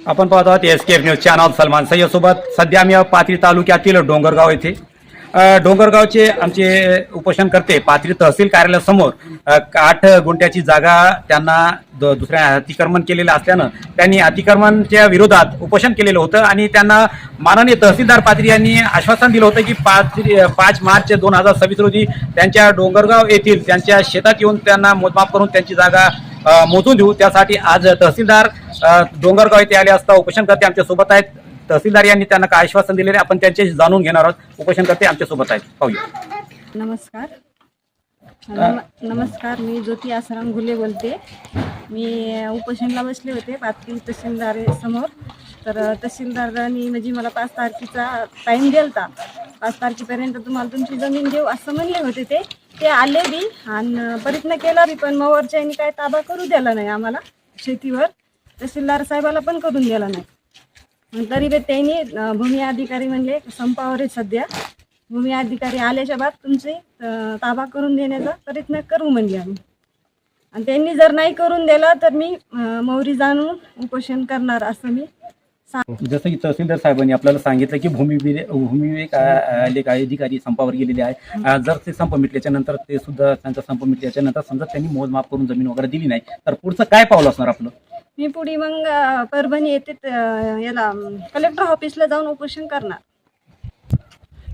आपण पाहत आहोत SKF news channel Salman Sayyad सोबत. सध्या आम्ही पाथरी तालुक्यातील डोंगरगाव येथे डोंगरगावचे आमचे उपोषणकर्ते पाथरी तहसील कार्यालयासमोर 8 गुंठ्याची जागा त्यांना दुसऱ्या अतिक्रमण केलेलं असल्यानं त्यांनी अतिक्रमणच्या विरोधात उपोषण केलेलं होतं आणि त्यांना माननीय तहसीलदार पाथरी यांनी आश्वासन दिलं होतं की 5 मार्च 2026 रोजी त्यांच्या डोंगरगाव येथील त्यांच्या शेतात येऊन त्यांना मोजमाप करून त्यांची जागा मोजून देऊ. त्यासाठी आज तहसीलदार डोंगरगाव येथे आले असता उपोषणकर्ते आमच्या सोबत आहेत. तहसीलदार यांनी त्यांना काय आश्वासन दिलेले आपण त्यांच्याशी जाणून घेणार आहोत. उपोषणकर्ते आमच्या सोबत आहेत, पाहूया. नमस्कार, मी ज्योती आसाराम घुले बोलते. मी उपोषणला बसले होते पाथरी तहसीलदार समोर. तर तहसीलदारांनी म्हणजे मला 5 तारखेचा टाईम दिला. 5 तारखेपर्यंत तुम्हाला तुमची जमीन देऊ असं म्हणले होते. ते आले बी आणि प्रयत्न केला बी, पण मोवरच्यांनी काय ताबा करू दिला नाही आम्हाला शेतीवर. तहसीलदार साहेबाला पण करून दिला नाही. तरी बी त्यांनी भूमी अधिकारी म्हणले संपावर आहे सध्या. भूमी अधिकारी आल्याच्या बाद तुमचे ताबा करून देण्याचा प्रयत्न करू म्हणले आम्ही. आणि त्यांनी जर नाही करून दिला तर मी मोहरी जाणून उपोषण करणार असं मी जसं की तहसीलदार साहेबांनी आपल्याला सांगितलं की भूमी अधिकारी संपावर गेलेले आहे. जर ते संप मिटल्याच्या नंतर ते सुद्धा त्यांचा संप मिटल्याच्या नंतर समजा त्यांनी मोजमाप करून जमीन वगैरे दिली नाही तर पुढचं काय पाऊल असणार आपलं? मी पुढे मग परभणी येथे याला कलेक्टर ऑफिसला जाऊन उपोषण करणार.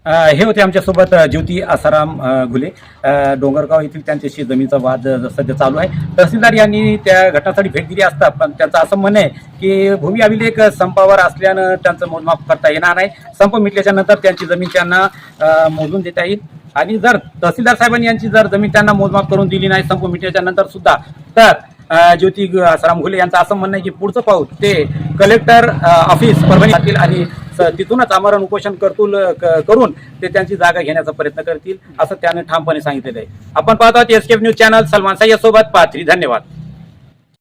हे होते आमच्यासोबत ज्योती आसाराम घुले. डोंगरगाव येथील त्यांच्याशी जमीनचा वाद सध्या चालू आहे. तहसीलदार यांनी त्या घटनास्थळी भेट दिली असता पण त्यांचं असं म्हणणं आहे की भूमी अभिलेख संपावर असल्यानं त्यांचं मोजमाप करता येणार नाही. संप मिटल्याच्या नंतर त्यांची जमीन त्यांना मोजून देता येईल. आणि जर तहसीलदार साहेबांनी यांची जर जमीन त्यांना मोजमाप करून दिली नाही संप मिटल्याच्या नंतर सुद्धा तर ज्योती आसाराम घुले यांचं असं म्हणणं आहे की पुढचं पाऊल ते कलेक्टर ऑफिस परभणी जातील आणि तिथूनच आमरण उपोषण करून ते त्यांची जागा घेण्याचा प्रयत्न करतील असं त्याने ठामपणे सांगितलेलं आहे. आपण पाहत आहोत SKF news channel Salman Sayyad सोबत पाथरी. धन्यवाद.